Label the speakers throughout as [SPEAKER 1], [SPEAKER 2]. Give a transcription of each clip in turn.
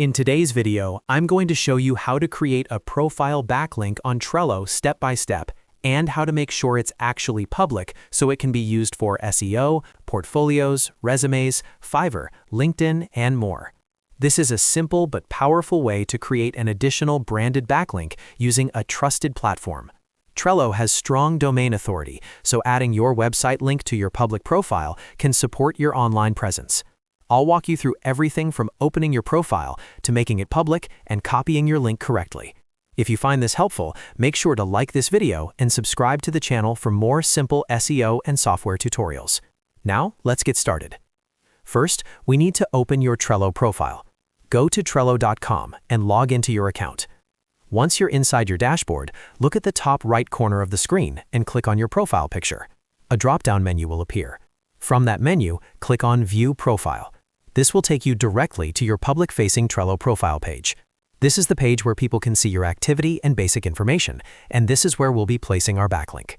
[SPEAKER 1] In today's video, I'm going to show you how to create a profile backlink on Trello step by step and how to make sure it's actually public so it can be used for SEO, portfolios, resumes, Fiverr, LinkedIn, and more. This is a simple but powerful way to create an additional branded backlink using a trusted platform. Trello has strong domain authority, so adding your website link to your public profile can support your online presence. I'll walk you through everything from opening your profile to making it public and copying your link correctly. If you find this helpful, make sure to like this video and subscribe to the channel for more simple SEO and software tutorials. Now, let's get started. First, we need to open your Trello profile. Go to Trello.com and log into your account. Once you're inside your dashboard, look at the top right corner of the screen and click on your profile picture. A drop-down menu will appear. From that menu, click on View Profile. This will take you directly to your public-facing Trello profile page. This is the page where people can see your activity and basic information, and this is where we'll be placing our backlink.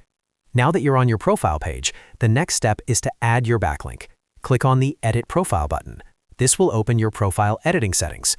[SPEAKER 1] Now that you're on your profile page, the next step is to add your backlink. Click on the Edit Profile button. This will open your profile editing settings.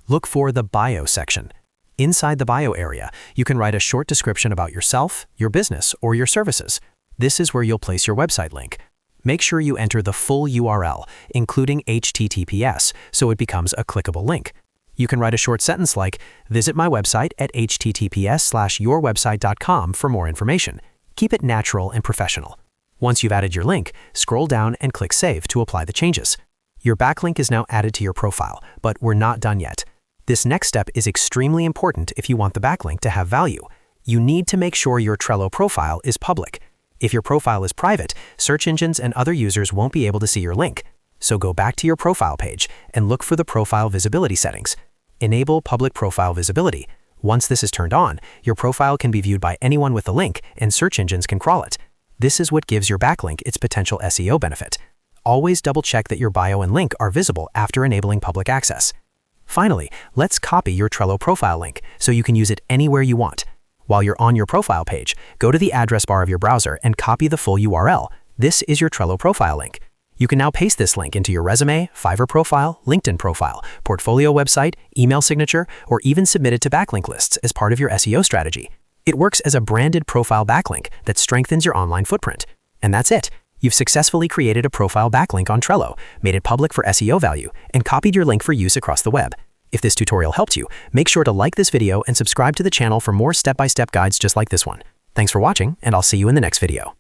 [SPEAKER 1] Look for the Bio section. Inside the Bio area, you can write a short description about yourself, your business, or your services. This is where you'll place your website link. Make sure you enter the full URL, including HTTPS, so it becomes a clickable link. You can write a short sentence like, "Visit my website at https://yourwebsite.com for more information." Keep it natural and professional. Once you've added your link, scroll down and click Save to apply the changes. Your backlink is now added to your profile, but we're not done yet. This next step is extremely important if you want the backlink to have value. You need to make sure your Trello profile is public. If your profile is private, search engines and other users won't be able to see your link. So go back to your profile page and look for the profile visibility settings. Enable public profile visibility. Once this is turned on, your profile can be viewed by anyone with the link and search engines can crawl it. This is what gives your backlink its potential SEO benefit. Always double check that your bio and link are visible after enabling public access. Finally, let's copy your Trello profile link so you can use it anywhere you want. While you're on your profile page, go to the address bar of your browser and copy the full URL. This is your Trello profile link. You can now paste this link into your resume, Fiverr profile, LinkedIn profile, portfolio website, email signature, or even submit it to backlink lists as part of your SEO strategy. It works as a branded profile backlink that strengthens your online footprint. And that's it. You've successfully created a profile backlink on Trello, made it public for SEO value, and copied your link for use across the web. If this tutorial helped you, make sure to like this video and subscribe to the channel for more step-by-step guides just like this one. Thanks for watching, and I'll see you in the next video.